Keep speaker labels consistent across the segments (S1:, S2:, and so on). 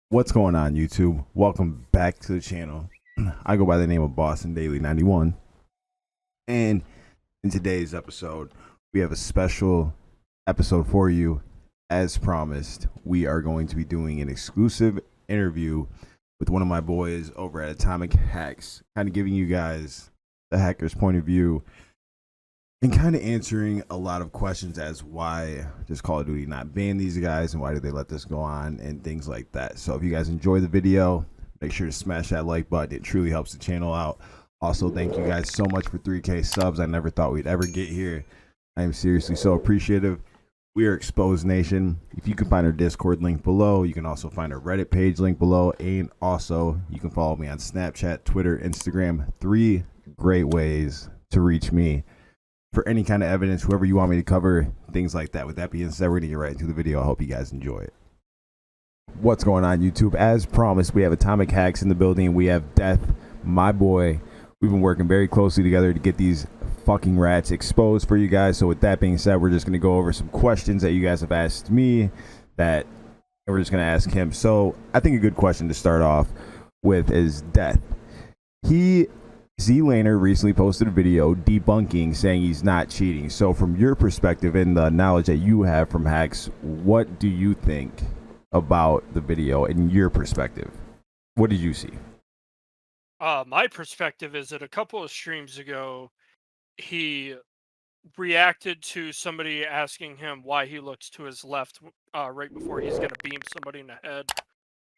S1: What's going on, YouTube? Welcome back to the channel. I go by the name of Boston Daily 91, and in today's episode, we have a special episode for you. As promised, we are going to be doing an exclusive interview with one of my boys over at Atomic Hacks, kind of giving you guys the hacker's point of view and kind of answering a lot of questions as why does Call of Duty not ban these guys and why do they let this go on and things like that. So if you guys enjoy the video, make sure to smash that like button. It truly helps the channel out. Also, thank you guys so much for 3K subs. I never thought we'd ever get here. I am seriously so appreciative. We are Exposed Nation. If you can find our Discord link below, you can also find our Reddit page link below, and also you can follow me on Snapchat, Twitter, Instagram. 3 great ways to reach me for any kind of evidence, whoever you want me to cover, things like that. With that being said, we're going to get right into the video. I hope you guys enjoy it. What's going on, YouTube? As promised, we have Atomic Hacks in the building. We have Death, my boy. We've been working very closely together to get these fucking rats exposed for you guys. So with that being said, we're just going to go over some questions that you guys have asked me that we're just going to ask him. So I think a good question to start off with is Death. Z-Laner recently posted a video debunking, saying he's not cheating. So from your perspective and the knowledge that you have from hacks, what do you think about the video in your perspective? What did you see?
S2: My perspective is that a couple of streams ago, he reacted to somebody asking him why he looks to his left right before he's going to beam somebody in the head.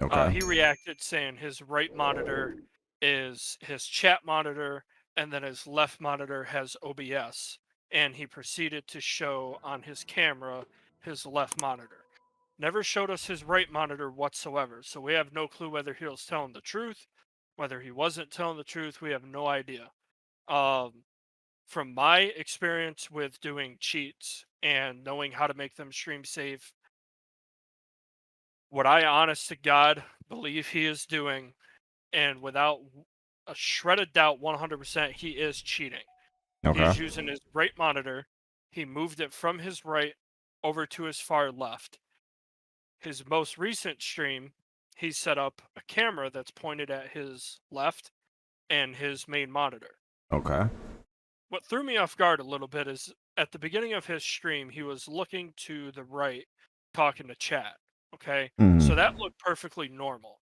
S1: Okay.
S2: He reacted saying his right monitor is his chat monitor, and then his left monitor has OBS. And he proceeded to show on his camera his left monitor. Never showed us his right monitor whatsoever, so we have no clue whether he was telling the truth, whether he wasn't telling the truth. We have no idea. Um, from my experience with doing cheats and knowing how to make them stream safe, what I honest to God believe he is doing, and without a shred of doubt, 100%, he is cheating.
S1: Okay.
S2: He's using his right monitor. He moved it from his right over to his far left. His most recent stream, he set up a camera that's pointed at his left and his main monitor.
S1: Okay.
S2: What threw me off guard a little bit is at the beginning of his stream, he was looking to the right, talking to chat. Okay. So that looked perfectly normal.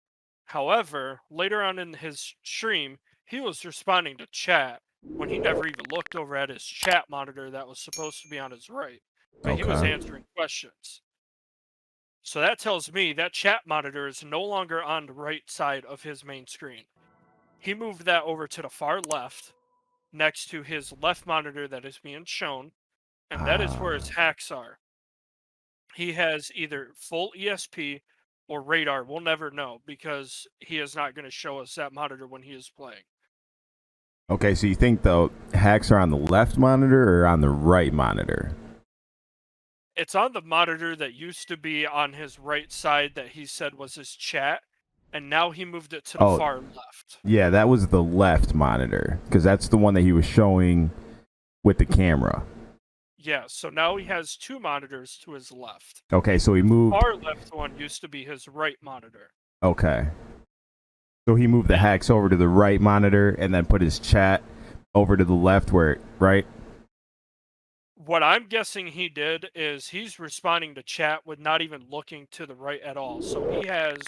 S2: However, later on in his stream, he was responding to chat when he never even looked over at his chat monitor that was supposed to be on his right. But he was
S1: Okay.
S2: answering questions. So that tells me that chat monitor is no longer on the right side of his main screen. He moved that over to the far left next to his left monitor that is being shown, and that is where his hacks are. He has either full ESP or radar. We'll never know because he is not going to show us that monitor when he is playing.
S1: Okay, so you think the hacks are on the left monitor or on the right monitor?
S2: It's on the monitor that used to be on his right side that he said was his chat, and now he moved it to the far left.
S1: Yeah, that was the left monitor because that's the one that he was showing with the camera.
S2: Yeah, so now he has 2 monitors to his left.
S1: Okay, so he moved.
S2: Far left one used to be his right monitor.
S1: Okay. So he moved the hacks over to the right monitor and then put his chat over to the left right?
S2: What I'm guessing he did is he's responding to chat with not even looking to the right at all. So he has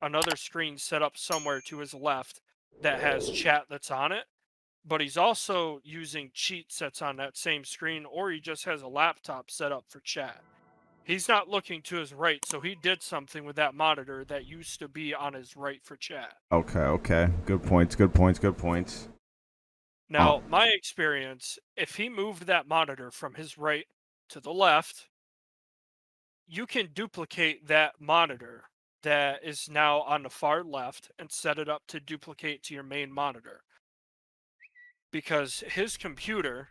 S2: another screen set up somewhere to his left that has chat that's on it, but he's also using cheat sets on that same screen, or he just has a laptop set up for chat. He's not looking to his right, so he did something with that monitor that used to be on his right for chat.
S1: Okay. Good points.
S2: Now, my experience, if he moved that monitor from his right to the left, you can duplicate that monitor that is now on the far left and set it up to duplicate to your main monitor. Because his computer,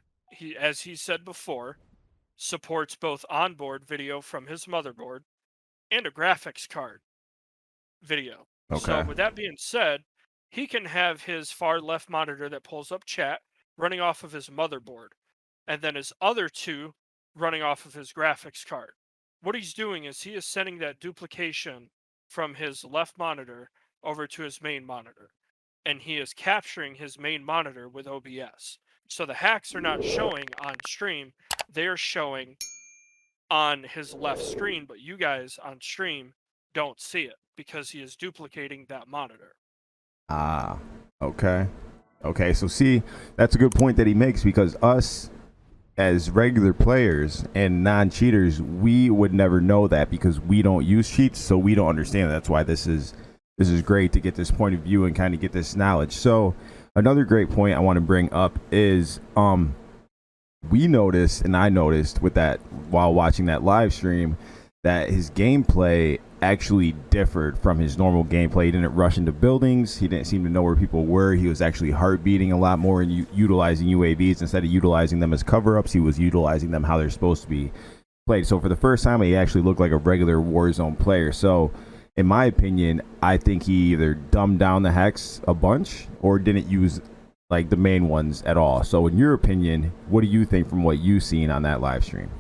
S2: as he said before, supports both onboard video from his motherboard and a graphics card video. So
S1: Okay.
S2: with that being said, he can have his far left monitor that pulls up chat running off of his motherboard, and then his other 2 running off of his graphics card. What he's doing is he is sending that duplication from his left monitor over to his main monitor, and he is capturing his main monitor with OBS. So the hacks are not showing on stream, they are showing on his left screen, but you guys on stream don't see it because he is duplicating that monitor.
S1: Ah, okay. Okay, so see, that's a good point that he makes, because us as regular players and non-cheaters, we would never know that because we don't use cheats, so we don't understand. That's why this is great to get this point of view and kind of get this knowledge. So another great point I want to bring up is we noticed, and I noticed with that while watching that live stream, that his gameplay actually differed from his normal gameplay. He didn't rush into buildings. He didn't seem to know where people were. He was actually heartbeating a lot more and utilizing UAVs. Instead of utilizing them as cover-ups, he was utilizing them how they're supposed to be played. So for the first time, he actually looked like a regular Warzone player. So in my opinion, I think he either dumbed down the hacks a bunch or didn't use like the main ones at all. So in your opinion, what do you think from what you've seen on that live stream?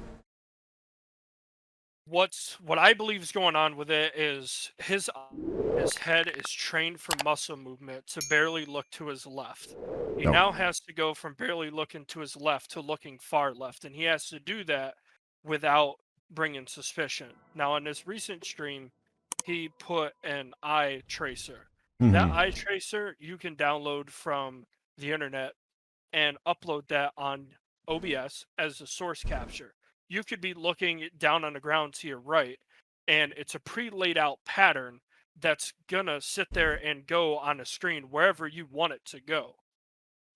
S2: What I believe is going on with it is his head is trained for muscle movement to barely look to his left. He
S1: No.
S2: now has to go from barely looking to his left to looking far left, and he has to do that without bringing suspicion. Now, on this recent stream, he put an eye tracer. That eye tracer you can download from the internet and upload that on OBS as a source capture. You could be looking down on the ground to your right, and it's a pre-laid out pattern that's gonna sit there and go on a screen wherever you want it to go.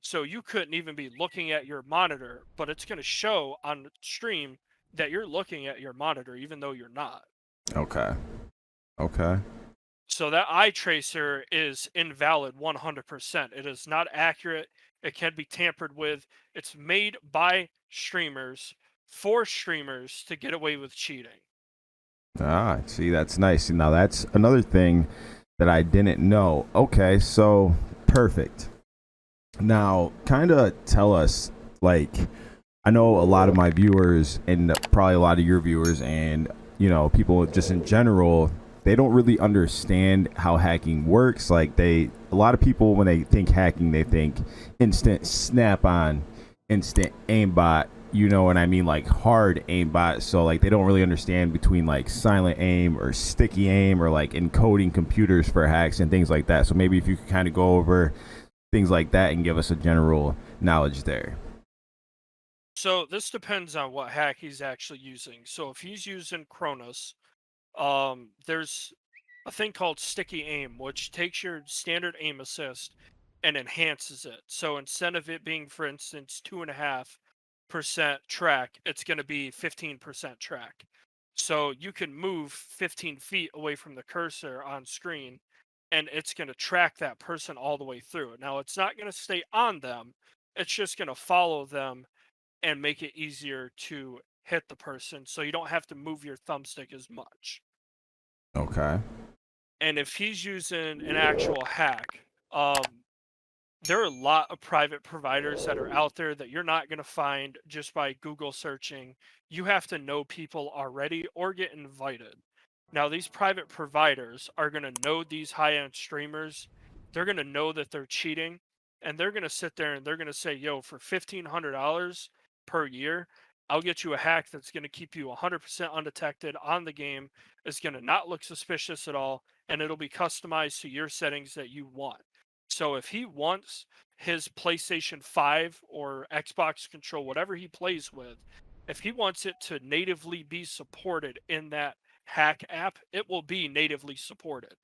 S2: So you couldn't even be looking at your monitor, but it's gonna show on the stream that you're looking at your monitor, even though you're not.
S1: Okay. Okay.
S2: So that eye tracer is invalid 100%. It is not accurate. It can be tampered with. It's made by streamers for streamers to get away with cheating.
S1: Ah, see, that's nice. Now that's another thing that I didn't know. Okay, so perfect. Now, kind of tell us, like, I know a lot of my viewers and probably a lot of your viewers and, you know, people just in general, they don't really understand how hacking works. Like a lot of people, when they think hacking, they think instant snap-on, instant aimbot, you know what I mean? Like hard aimbot. So like they don't really understand between like silent aim or sticky aim or like encoding computers for hacks and things like that. So maybe if you could kind of go over things like that and give us a general knowledge there.
S2: So this depends on what hack he's actually using. So if he's using Chronos, there's a thing called sticky aim, which takes your standard aim assist and enhances it. So instead of it being, for instance, 2.5% track, it's going to be 15% track. So you can move 15 feet away from the cursor on screen, and it's going to track that person all the way through. Now, it's not going to stay on them. It's just going to follow them and make it easier to hit the person, so you don't have to move your thumbstick as much.
S1: Okay.
S2: And if he's using an actual hack, there are a lot of private providers that are out there that you're not going to find just by Google searching. You have to know people already or get invited. Now, these private providers are going to know these high-end streamers. They're going to know that they're cheating, and they're going to sit there and they're going to say, yo, for $1,500 per year, I'll get you a hack that's going to keep you 100% undetected on the game. It's going to not look suspicious at all, and it'll be customized to your settings that you want. So if he wants his PlayStation 5 or Xbox control, whatever he plays with, if he wants it to natively be supported in that hack app, it will be natively supported.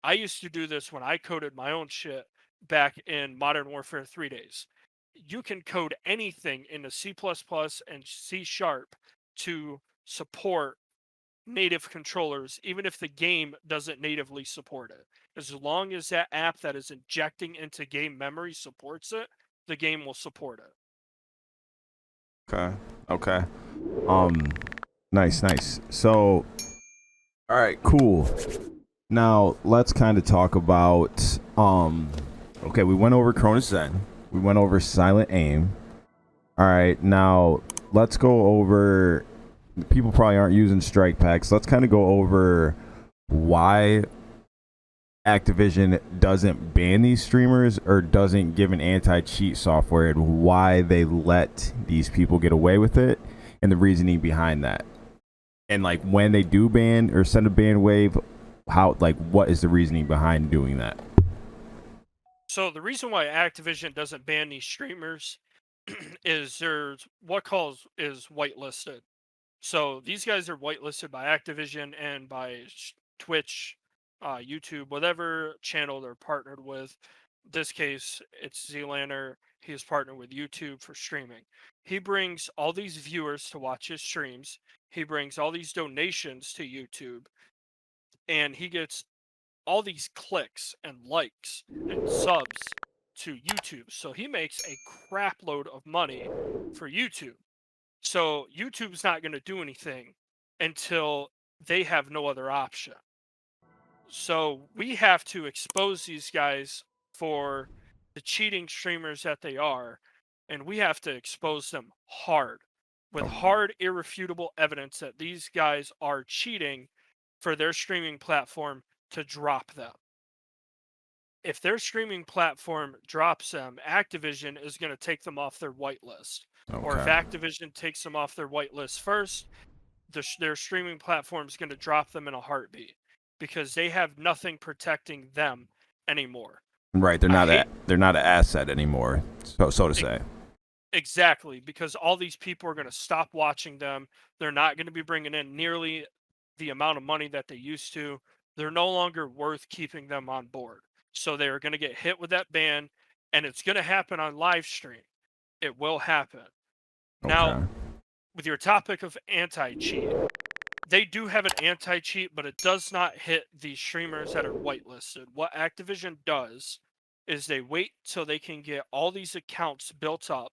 S2: I used to do this when I coded my own shit back in Modern Warfare 3 days. You can code anything into C++ and C# to support native controllers, even if the game doesn't natively support it. As long as that app that is injecting into game memory supports it, the game will support it.
S1: Okay. Okay. Nice. So, all right, cool. Now let's kind of talk about okay, we went over Chronos Zen. We went over silent aim. All right, now let's go over, people probably aren't using strike packs. Let's kind of go over why Activision doesn't ban these streamers or doesn't give an anti-cheat software, and why they let these people get away with it and the reasoning behind that. And like when they do ban or send a ban wave, how, like, what is the reasoning behind doing that?
S2: So the reason why Activision doesn't ban these streamers is there's what calls is whitelisted. So these guys are whitelisted by Activision and by Twitch, YouTube, whatever channel they're partnered with. In this case, it's Zlander. He is partnered with YouTube for streaming. He brings all these viewers to watch his streams. He brings all these donations to YouTube, and he gets all these clicks and likes and subs to YouTube. So he makes a crap load of money for YouTube. So YouTube's not going to do anything until they have no other option. So we have to expose these guys for the cheating streamers that they are, and we have to expose them hard with hard, irrefutable evidence that these guys are cheating for their streaming platform to drop them. If their streaming platform drops them, Activision is going to take them off their whitelist. Or if Activision takes them off their whitelist first, their streaming platform is going to drop them in a heartbeat because they have nothing protecting them anymore.
S1: Right, they're not an asset anymore, so to say.
S2: Exactly, because all these people are going to stop watching them. They're not going to be bringing in nearly the amount of money that they used to. They're no longer worth keeping them on board. So they're going to get hit with that ban, and it's going to happen on live stream. It will happen. Now, with your topic of anti-cheat, they do have an anti-cheat, but it does not hit the streamers that are whitelisted. What Activision does is they wait till they can get all these accounts built up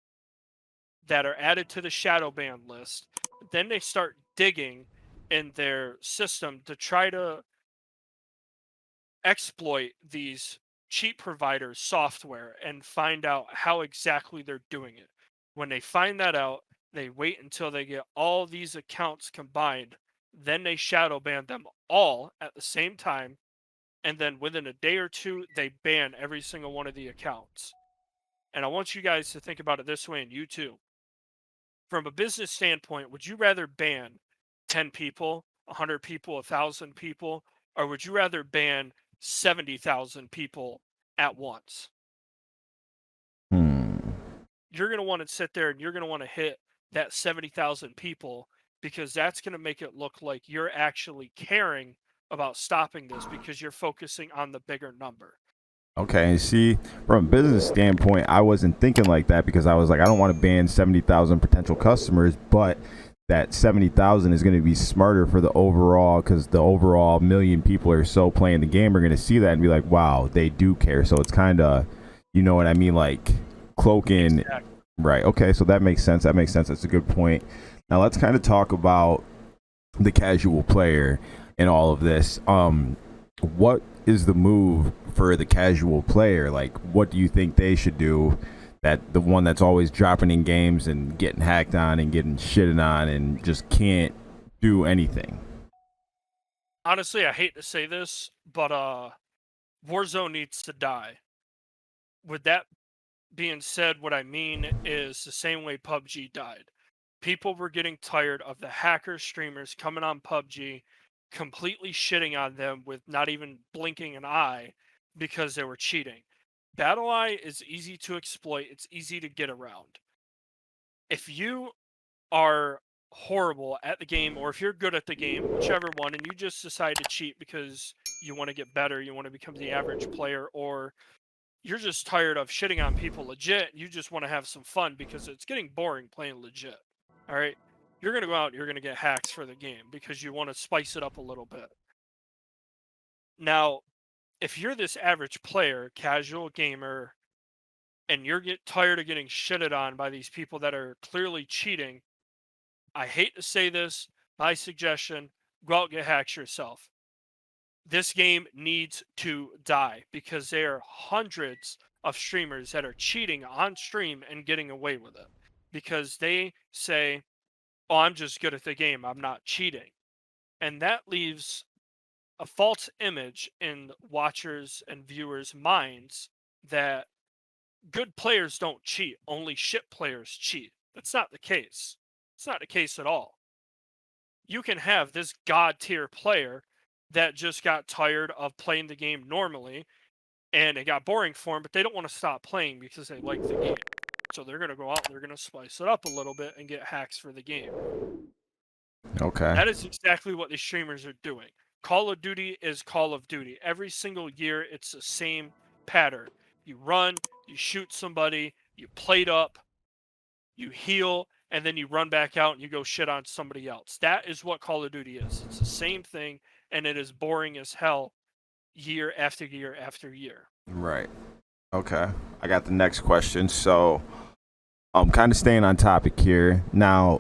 S2: that are added to the shadow ban list. Then they start digging in their system to try to exploit these cheat providers' software and find out how exactly they're doing it. When they find that out, they wait until they get all these accounts combined. Then they shadow ban them all at the same time. And then within a day or two, they ban every single one of the accounts. And I want you guys to think about it this way, and you too. From a business standpoint, would you rather ban 10 people, 100 people, 1,000 people, or would you rather ban 70,000 people at once? You're going to want to sit there and you're going to want to hit that 70,000 people because that's going to make it look like you're actually caring about stopping this because you're focusing on the bigger number.
S1: Okay, see, from a business standpoint, I wasn't thinking like that because I was like, I don't want to ban 70,000 potential customers, but that 70,000 is going to be smarter for the overall, because the overall million people are so playing the game are going to see that and be like, wow, they do care. So it's kind of, you know what I mean, like cloaking.
S2: Exactly.
S1: Right. Okay, so that makes sense. That's a good point. Now let's kind of talk about the casual player in all of this. What is the move for the casual player? Like, what do you think they should do? That the one that's always dropping in games and getting hacked on and getting shitted on and just can't do anything.
S2: Honestly, I hate to say this, but Warzone needs to die. With that being said, what I mean is the same way PUBG died. People were getting tired of the hacker streamers coming on PUBG, completely shitting on them with not even blinking an eye because they were cheating. BattleEye is easy to exploit, it's easy to get around. If you are horrible at the game, or if you're good at the game, whichever one, and you just decide to cheat because you want to get better, you want to become the average player, or you're just tired of shitting on people legit, you just want to have some fun because it's getting boring playing legit. All right, you're going to go out and you're going to get hacks for the game because you want to spice it up a little bit. Now, if you're this average player, casual gamer, and you're tired of getting shitted on by these people that are clearly cheating, I hate to say this, my suggestion, go out and get hacks yourself. This game needs to die because there are hundreds of streamers that are cheating on stream and getting away with it because they say, oh, I'm just good at the game, I'm not cheating. And that leaves a false image in watchers and viewers' minds that good players don't cheat, only shit players cheat. That's not the case. It's not the case at all. You can have this god tier player that just got tired of playing the game normally and it got boring for them, but they don't want to stop playing because they like the game. So they're going to go out and they're going to spice it up a little bit and get hacks for the game.
S1: Okay.
S2: That is exactly what the streamers are doing. Call of Duty is Call of Duty. Every single year, it's the same pattern. You run, you shoot somebody, you plate up, you heal, and then you run back out and you go shit on somebody else. That is what Call of Duty is. It's the same thing, and it is boring as hell year after year after year.
S1: Right. Okay. I got the next question. So I'm kind of staying on topic here. Now,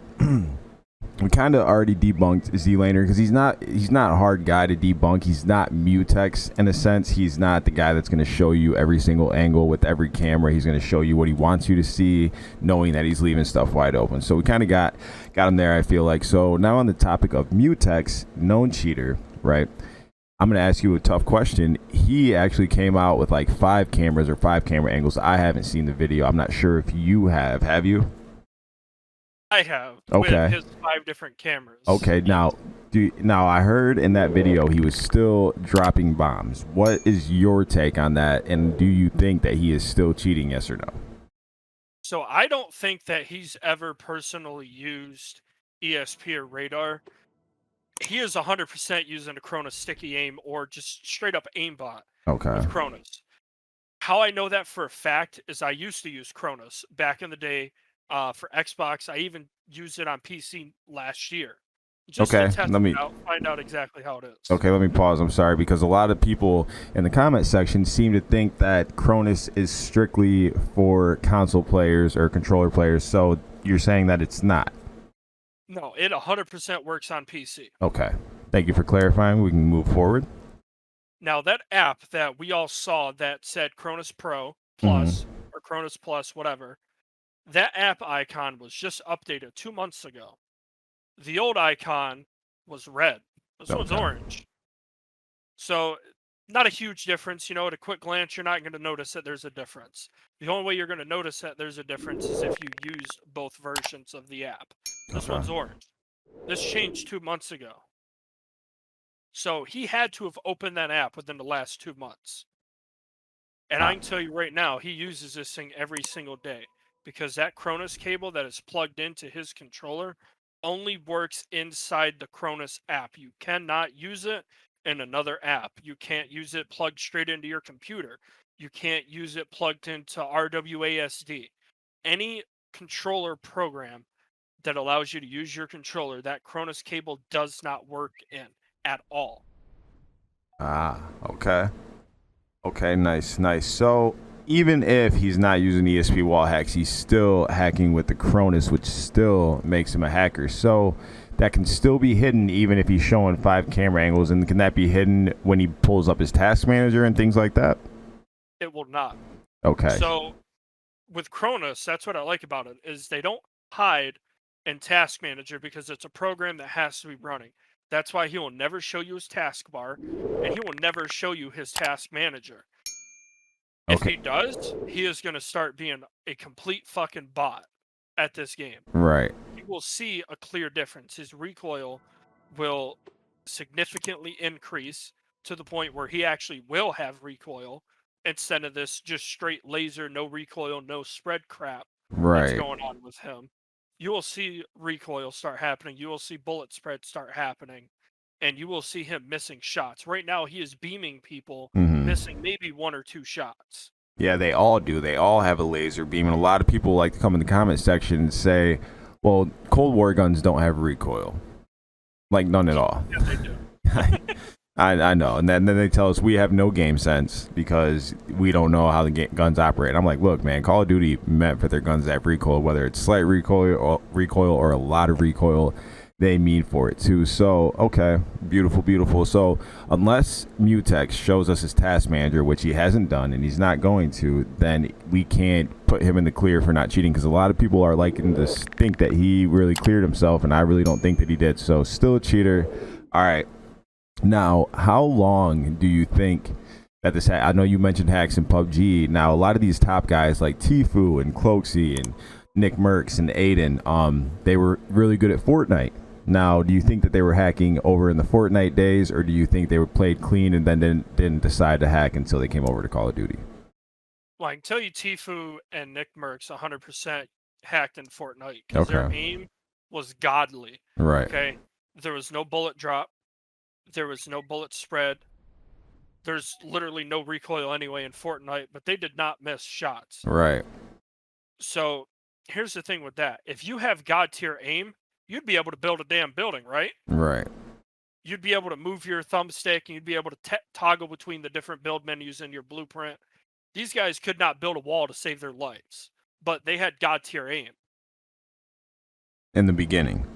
S1: we kind of already debunked Z-Laner because he's not a hard guy to debunk. He's not Mutex in a sense. He's not the guy that's going to show you every single angle with every camera. He's going to show you what he wants you to see, knowing that he's leaving stuff wide open. So we kind of got him there, I feel like. So now on the topic of Mutex, known cheater, right? I'm going to ask you a tough question. He actually came out with like 5 cameras or 5 camera angles. I haven't seen the video. I'm not sure if you have. Have you?
S2: I have.
S1: Okay.
S2: With his 5 different cameras.
S1: Okay. Now I heard in that video he was still dropping bombs. What is your take on that? And do you think that he is still cheating? Yes or no?
S2: So I don't think that he's ever personally used ESP or radar. He is 100% using a Chronos sticky aim or just straight up aimbot with Chronos. How I know that for a fact is I used to use Chronos back in the day for Xbox. I even used it on PC last year. Just to test it out, find out exactly how it is.
S1: Okay, let me pause. I'm sorry, because a lot of people in the comment section seem to think that Chronos is strictly for console players or controller players. So you're saying that it's not?
S2: No, it 100% works on PC.
S1: Okay. Thank you for clarifying. We can move forward.
S2: Now, that app that we all saw that said Chronos Pro Plus or Chronos Plus, whatever, that app icon was just updated 2 months ago. The old icon was red. This one's orange. So, not a huge difference. You know, at a quick glance, you're not going to notice that there's a difference. The only way you're going to notice that there's a difference is if you used both versions of the app. This one's orange. This changed 2 months ago. So he had to have opened that app within the last 2 months. And I can tell you right now, he uses this thing every single day because that Chronos cable that is plugged into his controller only works inside the Chronos app. You cannot use it in another app. You can't use it plugged straight into your computer. You can't use it plugged into RWASD. Any controller program that allows you to use your controller, that Chronos cable does not work in at all.
S1: Okay. Okay, nice. So even if he's not using ESP wall hacks, he's still hacking with the Chronos, which still makes him a hacker. So that can still be hidden even if he's showing 5 camera angles. And can that be hidden when he pulls up his task manager and things like that?
S2: It will not.
S1: Okay.
S2: So with Chronos, that's what I like about it, is they don't hide in task manager because it's a program that has to be running. That's why he will never show you his taskbar, and he will never show you his task manager. If he does, he is going to start being a complete fucking bot at this game.
S1: Right.
S2: You will see a clear difference. His recoil will significantly increase to the point where he actually will have recoil instead of this just straight laser, no recoil, no spread crap that's going on with him. You will see recoil start happening. You will see bullet spread start happening. And you will see him missing shots. Right now, he is beaming people, missing maybe 1 or 2 shots.
S1: Yeah, they all do. They all have a laser beam. And a lot of people like to come in the comment section and say, well, Cold War guns don't have recoil. Like, none at all.
S2: Yeah, they do.
S1: I know. And then they tell us we have no game sense because we don't know how the guns operate. I'm like, look, man, Call of Duty meant for their guns to have recoil, whether it's slight recoil or a lot of recoil. They mean for it too. So okay, beautiful. So unless Mutex shows us his task manager, which he hasn't done and he's not going to, then we can't put him in the clear for not cheating, because a lot of people are liking to think that he really cleared himself, and I really don't think that he did. So still a cheater. All right, Now, how long do you think that this? I know you mentioned hacks in PUBG. Now, a lot of these top guys like Tfue and Cloaksy and Nick Merckx and Aiden, they were really good at Fortnite. Now, do you think that they were hacking over in the Fortnite days, or do you think they were played clean and then didn't decide to hack until they came over to Call of Duty?
S2: Well, I can tell you Tfue and Nick Merckx 100% hacked in Fortnite because their aim was godly.
S1: Right.
S2: Okay, there was no bullet drop, there was no bullet spread. There's literally no recoil anyway in Fortnite, but they did not miss shots.
S1: Right.
S2: So here's the thing with that: if you have god tier aim, you'd be able to build a damn building, right?
S1: Right.
S2: You'd be able to move your thumbstick and you'd be able to toggle between the different build menus in your blueprint. These guys could not build a wall to save their lives, but they had god tier aim.
S1: In the beginning.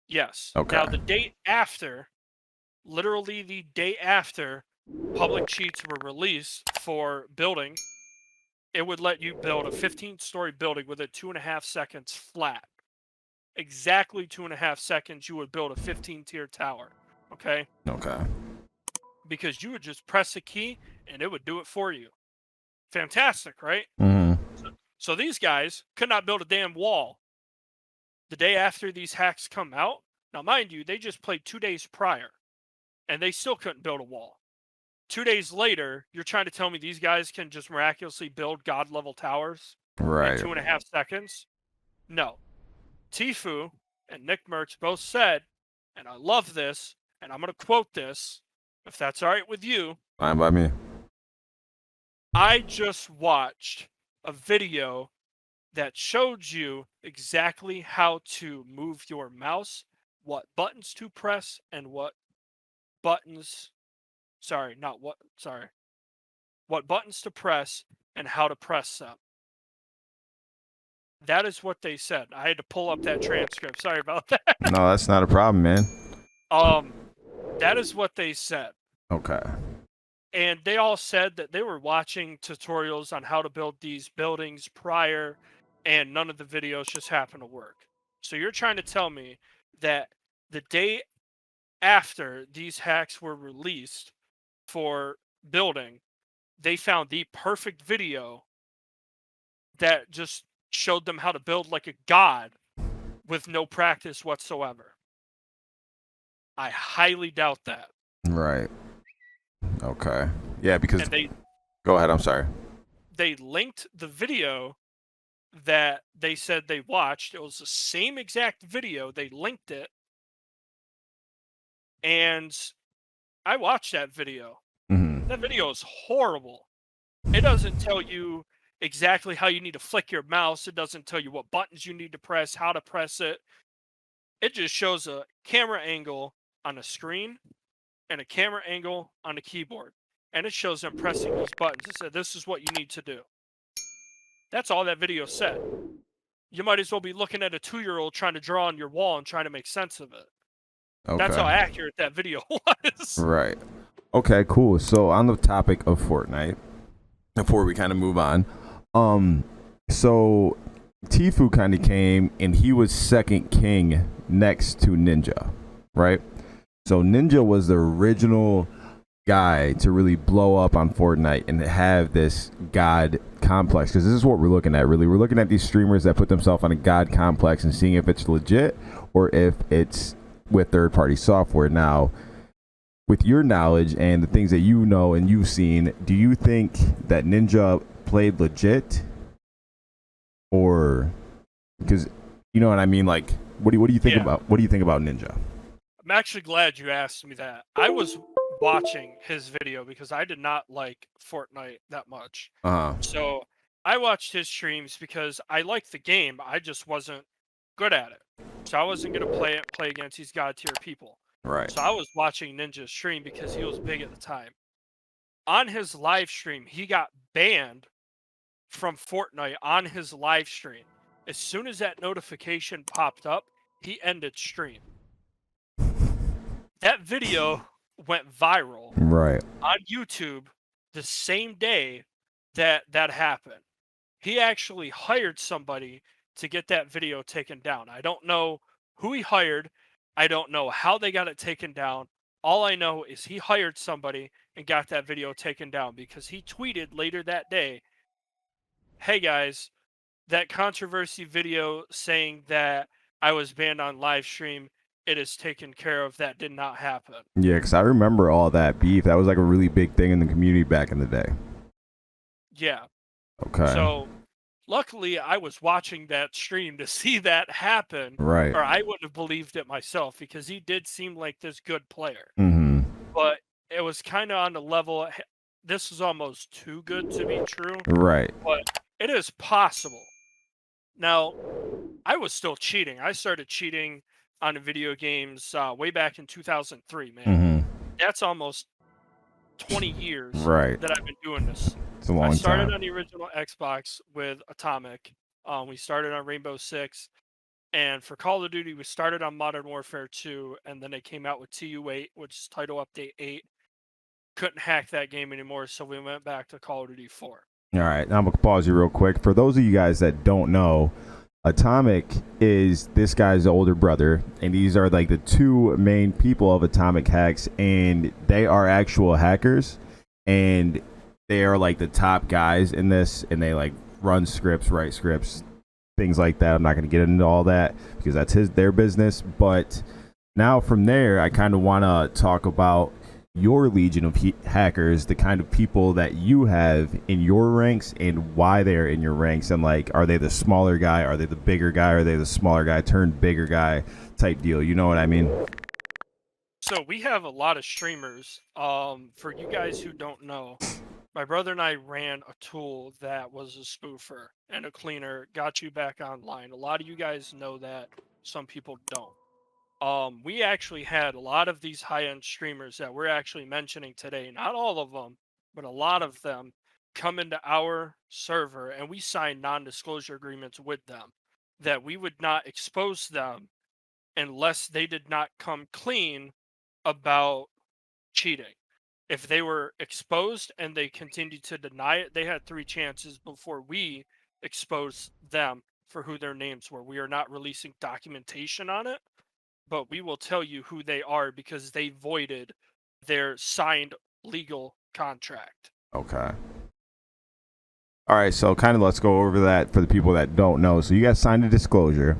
S2: Yes.
S1: Okay.
S2: Now the day after, literally the day after, public cheats were released for building. It would let you build a 15-story building within 2.5 seconds flat. Exactly 2.5 seconds, you would build a 15-tier tower. Okay?
S1: Okay.
S2: Because you would just press a key and it would do it for you. Fantastic, right?
S1: Mm-hmm.
S2: So these guys could not build a damn wall. The day after these hacks come out, now mind you, they just played 2 days prior, and they still couldn't build a wall. 2 days later, you're trying to tell me these guys can just miraculously build god-level towers in 2.5 seconds? No. Tfue and Nick Merckx both said, and I love this, and I'm going to quote this, if that's all right with you.
S1: Fine by me.
S2: I just watched a video that showed you exactly how to move your mouse, what buttons to press, and what buttons to press and how to press them. That is what they said. I had to pull up that transcript. Sorry about that.
S1: No, that's not a problem, man.
S2: That is what they said.
S1: Okay.
S2: And they all said that they were watching tutorials on how to build these buildings prior, and none of the videos just happened to work. So you're trying to tell me that the day after these hacks were released for building, they found the perfect video that just showed them how to build like a god with no practice whatsoever? I highly doubt that.
S1: Right. Okay. Yeah, because go ahead, I'm sorry.
S2: They linked the video that they said they watched. It was the same exact video. They linked it. And I watched that video.
S1: Mm-hmm.
S2: That video is horrible. It doesn't tell you exactly how you need to flick your mouse. It doesn't tell you what buttons you need to press, how to press it. It just shows a camera angle on a screen and a camera angle on a keyboard. And it shows them pressing these buttons. It said, this is what you need to do. That's all that video said. You might as well be looking at a 2-year-old trying to draw on your wall and trying to make sense of it. Okay. That's how accurate that video was.
S1: Right. Okay, cool. So on the topic of Fortnite, before we kind of move on, so Tfue kind of came and he was second king next to Ninja, right? So Ninja was the original guy to really blow up on Fortnite and have this god complex, because this is what we're looking at. Really, we're looking at these streamers that put themselves on a god complex and seeing if it's legit or if it's with third-party software. Now, with your knowledge and the things that you know and you've seen, do you think that Ninja played legit, or because you know what I mean? Like, what do you think about Ninja?
S2: I'm actually glad you asked me that. I was watching his video because I did not like Fortnite that much. So I watched his streams because I liked the game. I just wasn't good at it. So I wasn't going to play against these god tier people.
S1: Right.
S2: So I was watching Ninja's stream because he was big at the time. On his live stream, he got banned from Fortnite on his live stream. As soon as that notification popped up, he ended stream. That video went viral on YouTube the same day that happened. He actually hired somebody to get that video taken down. I don't know who he hired. I don't know how they got it taken down, All I know is he hired somebody and got that video taken down because he tweeted later that day, "Hey guys, that controversy video saying that I was banned on live stream, it is taken care of. That did not happen."
S1: Yeah, because I remember all that beef. That was like a really big thing in the community back in the day.
S2: Yeah.
S1: Okay.
S2: So luckily, I was watching that stream to see that happen,
S1: Right.
S2: or I wouldn't have believed it myself because he did seem like this good player.
S1: Mm-hmm.
S2: But it was kind of on the level. This is almost too good to be true,
S1: Right.
S2: but it is possible. Now, I was still cheating. I started cheating on the video games way back in 2003, man.
S1: Mm-hmm.
S2: That's almost 20 years
S1: Right.
S2: that I've been doing this.
S1: It's a
S2: I
S1: long
S2: started
S1: time.
S2: on the original Xbox with Atomic. We started on Rainbow Six. And for Call of Duty, we started on Modern Warfare 2, and then they came out with TU8, which is Title Update 8. Couldn't hack that game anymore, so we went back to Call of Duty 4.
S1: All right. Now I'm gonna pause you real quick. For those of you guys that don't know, Atomic is this guy's older brother, and these are like the two main people of Atomic Hacks, and they are actual hackers, and they are like the top guys in this, and they like run scripts, write scripts, things like that. I'm not going to get into all that because that's their business. But now from there, I kind of want to talk about your legion of hackers, the kind of people that you have in your ranks and why they're in your ranks. And like, are they the smaller guy? Are they the bigger guy? Are they the smaller guy turned bigger guy type deal? You know what I mean?
S2: So we have a lot of streamers. For you guys who don't know, my brother and I ran a tool that was a spoofer and a cleaner, got you back online. A lot of you guys know that, some people don't. We actually had a lot of these high-end streamers that we're actually mentioning today, not all of them, but a lot of them come into our server and we signed non-disclosure agreements with them that we would not expose them unless they did not come clean about cheating. If they were exposed and they continued to deny it, they had three chances before we exposed them for who their names were. We are not releasing documentation on it, but we will tell you who they are because they voided their signed legal contract.
S1: Okay. All right. So kind of let's go over that for the people that don't know. So you guys signed a disclosure.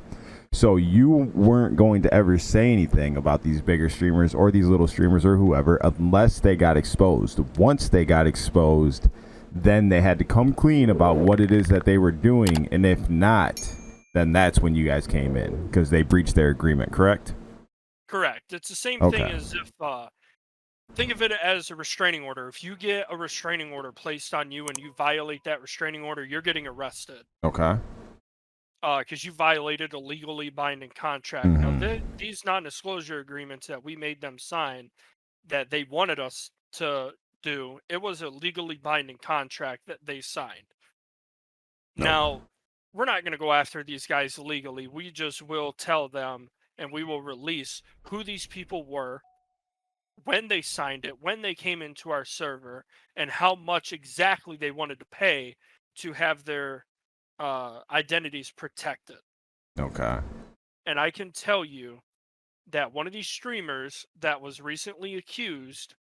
S1: So you weren't going to ever say anything about these bigger streamers or these little streamers or whoever unless they got exposed. Once they got exposed, then they had to come clean about what it is that they were doing. And if not, then that's when you guys came in because they breached their agreement, correct?
S2: Correct. It's the same thing
S1: Okay.
S2: as if think of it as a restraining order. If you get a restraining order placed on you and you violate that restraining order, you're getting arrested.
S1: Okay.
S2: Because you violated a legally binding contract. Now,
S1: Mm-hmm.
S2: these non-disclosure agreements that we made them sign, that they wanted us to do, it was a legally binding contract that they signed.
S1: Okay.
S2: Now, we're not going to go after these guys legally. We just will tell them, and we will release who these people were, when they signed it, when they came into our server, and how much exactly they wanted to pay to have their identities protected.
S1: Okay.
S2: And I can tell you that one of these streamers that was recently accused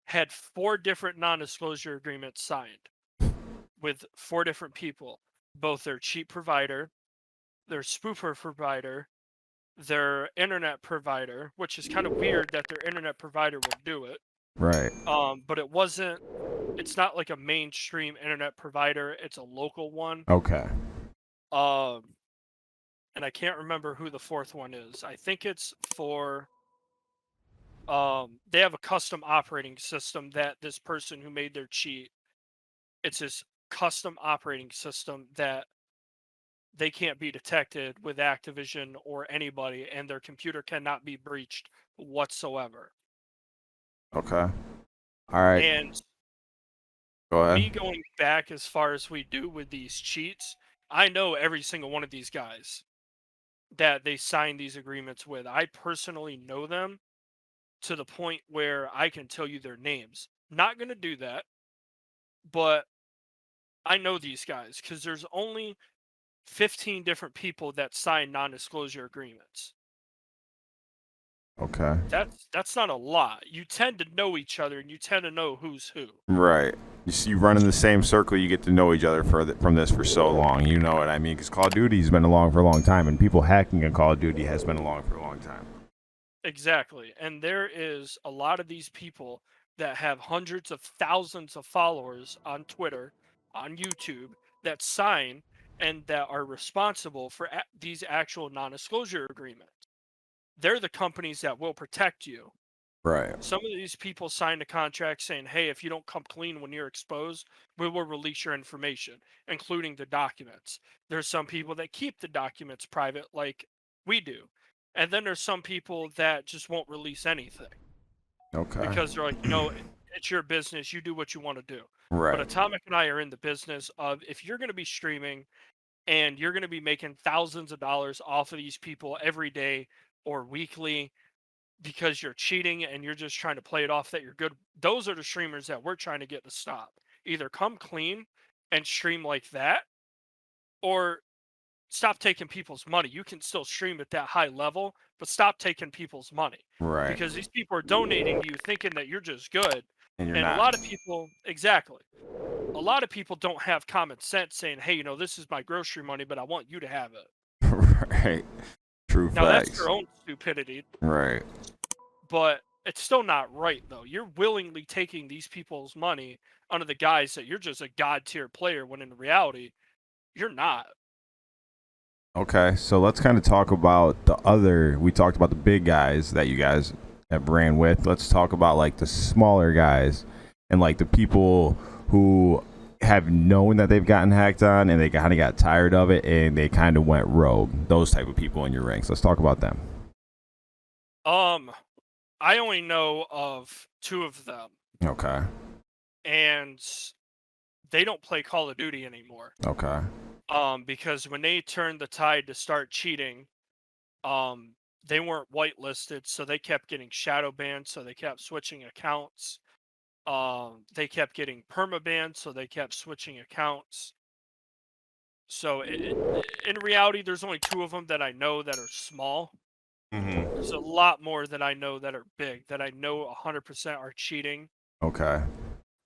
S2: had 4 different non-disclosure agreements signed with 4 different people, both their cheat provider, their spoofer provider, their internet provider, which is kind of weird that their internet provider will do it.
S1: Right.
S2: But it's not like a mainstream internet provider, it's a local one.
S1: Okay.
S2: Um, and I can't remember who the fourth one is. I think it's for they have a custom operating system that this person who made their cheat, it's this custom operating system that they can't be detected with Activision or anybody, and their computer cannot be breached whatsoever.
S1: Okay. All right.
S2: And
S1: Go ahead.
S2: me going back as far as we do with these cheats, I know every single one of these guys that they signed these agreements with. I personally know them to the point where I can tell you their names. Not going to do that, but I know these guys because there's only 15 different people that sign non disclosure agreements.
S1: Okay.
S2: That's not a lot. You tend to know each other, and you tend to know who's who.
S1: Right. You see, you run in the same circle, you get to know each other from this for so long. You know what I mean? Because Call of Duty's been along for a long time, and people hacking in Call of Duty has been along for a long time.
S2: Exactly. And there is a lot of these people that have hundreds of thousands of followers on Twitter, on YouTube, that sign and that are responsible for these actual non-disclosure agreements. They're the companies that will protect you.
S1: Right.
S2: Some of these people signed a contract saying, hey, if you don't come clean when you're exposed, we will release your information, including the documents. There's some people that keep the documents private, like we do. And then there's some people that just won't release anything
S1: Okay.
S2: because they're like, it's your business. You do what you want to do. But
S1: Right.
S2: Atomic and I are in the business of if you're going to be streaming and you're going to be making thousands of dollars off of these people every day or weekly because you're cheating and you're just trying to play it off that you're good. Those are the streamers that we're trying to get to stop. Either come clean and stream like that, or stop taking people's money. You can still stream at that high level, but stop taking people's money
S1: Right.
S2: because these people are donating to you thinking that you're just good.
S1: And you're
S2: And a
S1: not.
S2: lot of people, exactly. A lot of people don't have common sense saying, hey, this is my grocery money, but I want you to have it.
S1: Right. True
S2: Now, that's
S1: facts.
S2: their own stupidity.
S1: Right.
S2: But it's still not right though. You're willingly taking these people's money under the guise that you're just a god tier player when in reality you're not.
S1: Okay, so let's kind of talk about we talked about the big guys that you guys have ran with. Let's talk about like the smaller guys and like the people who have known that they've gotten hacked on and they kind of got tired of it and they kind of went rogue. Those type of people in your ranks. Let's talk about them.
S2: I only know of two of them,
S1: Okay.
S2: and they don't play Call of Duty anymore.
S1: Okay.
S2: Because when they turned the tide to start cheating, they weren't whitelisted, so they kept getting shadow banned, so they kept switching accounts. They kept getting permabanned, so they kept switching accounts. So in reality, there's only two of them that I know that are small.
S1: Mm-hmm.
S2: There's a lot more that I know that are big, that I know 100% are cheating.
S1: Okay.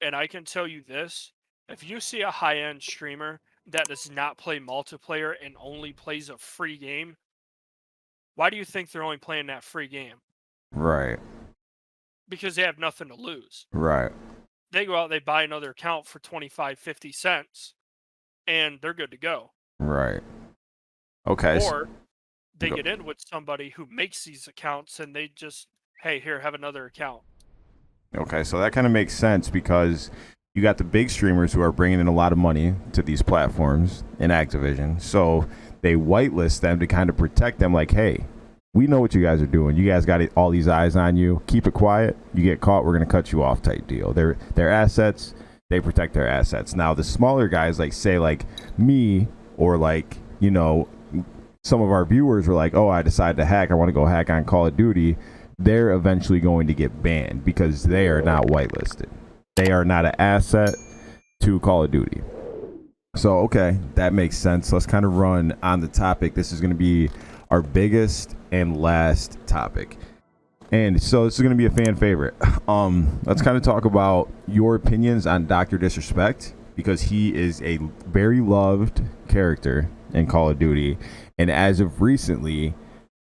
S2: And I can tell you this, if you see a high-end streamer that does not play multiplayer and only plays a free game, why do you think they're only playing that free game?
S1: Right.
S2: Because they have nothing to lose.
S1: Right.
S2: They go out, they buy another account for 25, 50 cents, and they're good to go.
S1: Right. Okay.
S2: Or they get in with somebody who makes these accounts and they just, hey, here, have another account.
S1: Okay, so that kind of makes sense because you got the big streamers who are bringing in a lot of money to these platforms in Activision. So they whitelist them to kind of protect them like, hey, we know what you guys are doing. You guys got all these eyes on you. Keep it quiet. You get caught, we're going to cut you off type deal. Their assets, they protect their assets. Now, the smaller guys, like, say, like me or like, some of our viewers were like, oh, I decided to hack. I want to go hack on Call of Duty. They're eventually going to get banned because they are not whitelisted. They are not an asset to Call of Duty. So, okay, that makes sense. Let's kind of run on the topic. This is going to be our biggest and last topic. And so this is going to be a fan favorite. Let's kind of talk about your opinions on DrDisrespect because he is a very loved character in Call of Duty. And as of recently,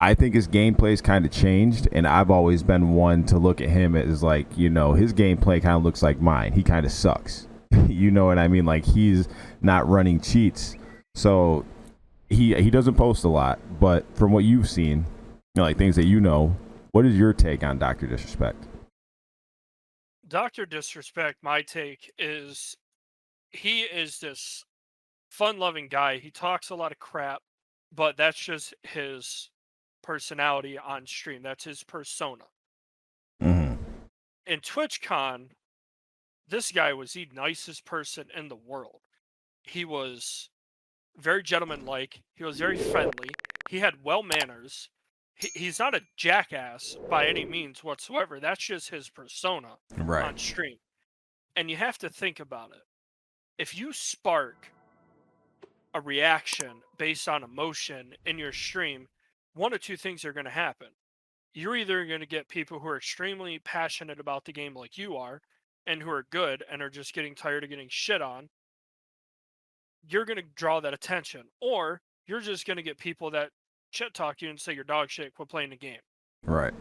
S1: I think his gameplay's kind of changed, and I've always been one to look at him as like, his gameplay kind of looks like mine. He kind of sucks. You know what I mean? Like, he's not running cheats. So he doesn't post a lot, but from what you've seen, like things that what is your take on DrDisrespect?
S2: DrDisrespect, my take is he is this fun-loving guy. He talks a lot of crap, but that's just his personality on stream. That's his persona.
S1: Mm-hmm.
S2: In TwitchCon, this guy was the nicest person in the world. He was very gentlemanlike. He was very friendly. He had well manners. He's not a jackass by any means whatsoever. That's just his persona on stream. And you have to think about it. If you spark a reaction based on emotion in your stream, one or two things are going to happen. you're either going to get people who are extremely passionate about the game like you are and who are good and are just getting tired of getting shit on. You're going to draw that attention, or you're just going to get people that shit talk you and say you're dog shit, quit playing the game.
S1: Right.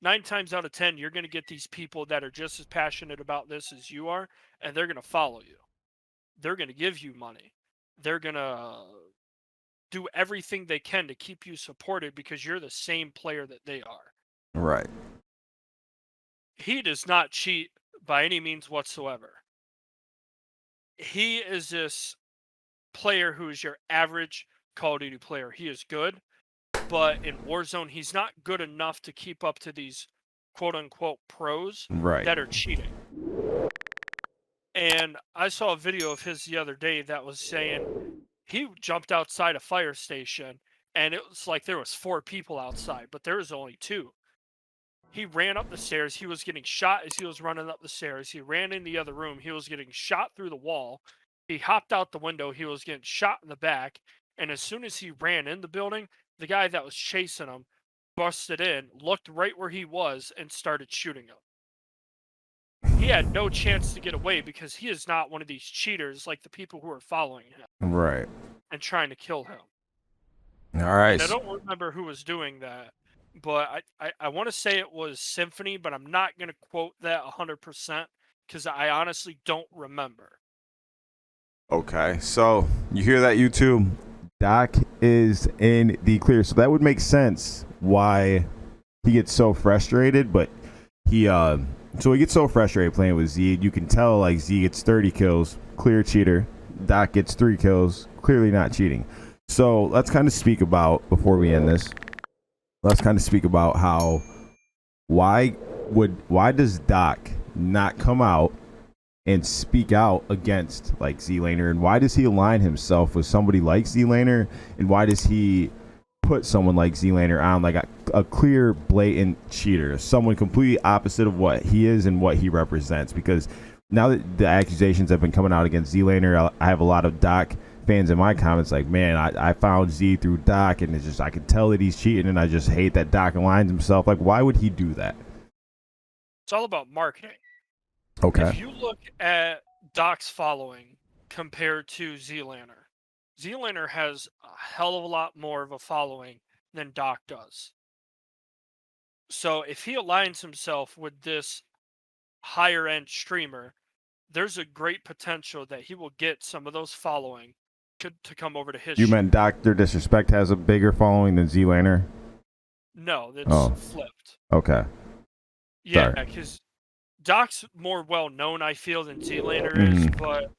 S2: 9 times out of 10, you're going to get these people that are just as passionate about this as you are, and they're going to follow you. They're going to give you money. They're going to do everything they can to keep you supported because you're the same player that they are.
S1: Right.
S2: He does not cheat by any means whatsoever. He is this player who is your average Call of Duty player. He is good, but in Warzone, he's not good enough to keep up to these quote unquote pros
S1: Right.
S2: that are cheating. And I saw a video of his the other day that was saying he jumped outside a fire station and it was like there was 4 people outside, but there was only 2. He ran up the stairs. He was getting shot as he was running up the stairs. He ran in the other room. He was getting shot through the wall. He hopped out the window. He was getting shot in the back. And as soon as he ran in the building, the guy that was chasing him busted in, looked right where he was, and started shooting him. He had no chance to get away because he is not one of these cheaters like the people who are following him
S1: Right.
S2: and trying to kill him.
S1: All right.
S2: And I don't remember who was doing that, but I want to say it was Symphony, but I'm not going to quote that 100% because I honestly don't remember.
S1: Okay, so you hear that, YouTube? Doc is in the clear, so that would make sense why he gets so frustrated. But he gets so frustrated playing with Z. You can tell like Z gets 30 kills, clear cheater. Doc gets 3 kills, clearly not cheating. So let's kind of speak about, before we end this, let's kind of speak about how why does Doc not come out and speak out against like Z-Laner, and why does he align himself with somebody like Z-Laner, and why does he put someone like Z-Laner on like a clear blatant cheater, someone completely opposite of what he is and what he represents? Because now that the accusations have been coming out against Z-Laner, I have a lot of Doc fans in my comments like, man, I found Z through Doc, and it's just, I can tell that he's cheating, and I just hate that Doc aligns himself. Like, why would he do that?
S2: It's all about marketing.
S1: Okay.
S2: If you look at Doc's following compared to Z-Laner, Z-Laner has a hell of a lot more of a following than Doc does. So if he aligns himself with this higher end streamer, there's a great potential that he will get some of those following to come over to his
S1: You
S2: stream.
S1: meant DrDisrespect has a bigger following than Z-Laner?
S2: No, that's flipped.
S1: Okay.
S2: Yeah, because Doc's more well known, I feel, than Z-Laner is, but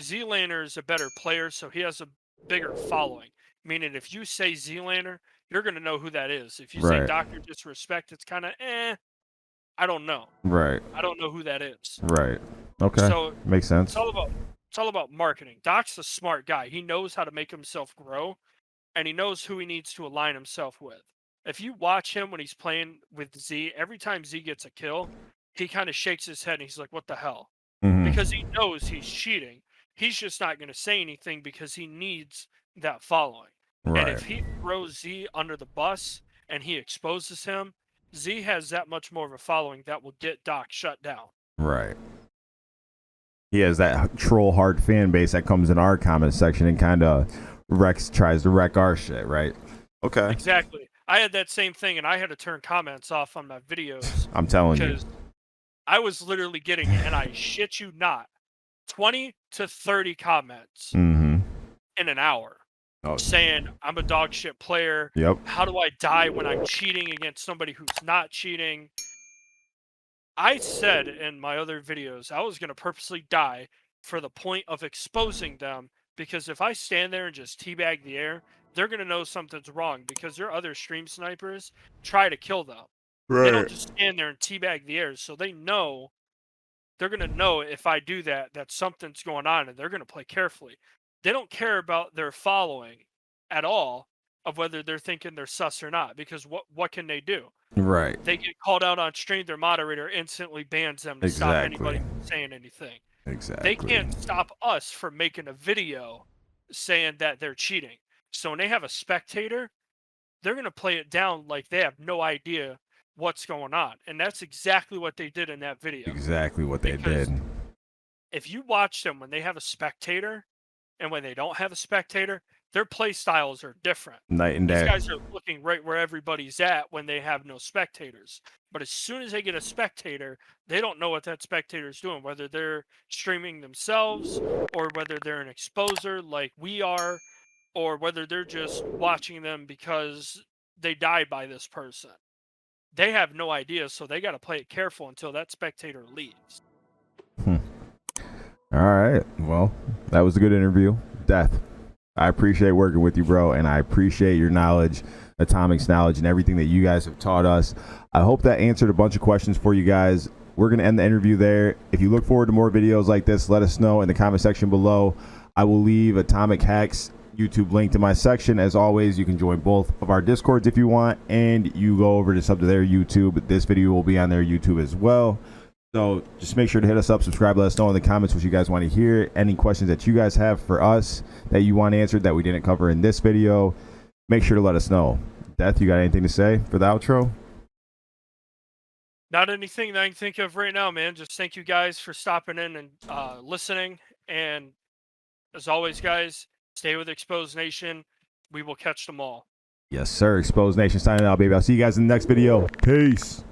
S2: Z-Laner is a better player, so he has a bigger following. Meaning, if you say Z-Laner, you're going to know who that is. If you say DrDisrespect, it's kind of I don't know.
S1: Right.
S2: I don't know who that is.
S1: Right. Okay.
S2: So
S1: makes sense.
S2: It's all about marketing. Doc's a smart guy. He knows how to make himself grow, and he knows who he needs to align himself with. If you watch him when he's playing with Z, every time Z gets a kill, he kind of shakes his head and he's like, what the hell? Because he knows he's cheating. He's just not going to say anything because he needs that following.
S1: Right.
S2: And if he throws Z under the bus and he exposes him, Z has that much more of a following that will get Doc shut down.
S1: Right. He has that troll hard fan base that comes in our comment section and kind of tries to wreck our shit, right? Okay.
S2: Exactly. I had that same thing, and I had to turn comments off on my videos.
S1: I'm telling you.
S2: Because I was literally getting, and I shit you not, 20 to 30 comments in an hour saying, I'm a dog shit player.
S1: Yep.
S2: How do I die when I'm cheating against somebody who's not cheating? I said in my other videos, I was going to purposely die for the point of exposing them, because if I stand there and just teabag the air, they're going to know something's wrong, because their other stream snipers try to kill them. They don't just stand there and teabag the air, so they know, they're going to know if I do that something's going on, and they're going to play carefully. They don't care about their following at all, of whether they're thinking they're sus or not, because what can they do?
S1: Right.
S2: They get called out on stream, their moderator instantly bans them to stop anybody from saying anything.
S1: Exactly.
S2: They can't stop us from making a video saying that they're cheating. So when they have a spectator, they're going to play it down like they have no idea what's going on. And that's exactly what they did in that video.
S1: Exactly what they
S2: Because
S1: did.
S2: if you watch them when they have a spectator and when they don't have a spectator, their play styles are different.
S1: Night and
S2: These
S1: day.
S2: guys are looking right where everybody's at when they have no spectators. But as soon as they get a spectator, they don't know what that spectator is doing, whether they're streaming themselves or whether they're an exposer like we are, or whether they're just watching them because they died by this person. They have no idea, so they got to play it careful until that spectator leaves.
S1: All right. Well, that was a good interview. Death, I appreciate working with you, bro, and I appreciate your knowledge, Atomic's knowledge, and everything that you guys have taught us. I hope that answered a bunch of questions for you guys. We're going to end the interview there. If you look forward to more videos like this, let us know in the comment section below. I will leave Atomic Hacks YouTube link to my section. As always, you can join both of our Discords if you want, and you go over to sub to their YouTube. This video will be on their YouTube as well. So just make sure to hit us up, subscribe, let us know in the comments what you guys want to hear. Any questions that you guys have for us that you want answered that we didn't cover in this video, make sure to let us know. Death, you got anything to say for the outro?
S2: Not anything that I can think of right now, man. Just thank you guys for stopping in and listening. And as always, guys, stay with Exposed Nation. We will catch them all.
S1: Yes, sir. Exposed Nation signing out, baby. I'll see you guys in the next video. Peace.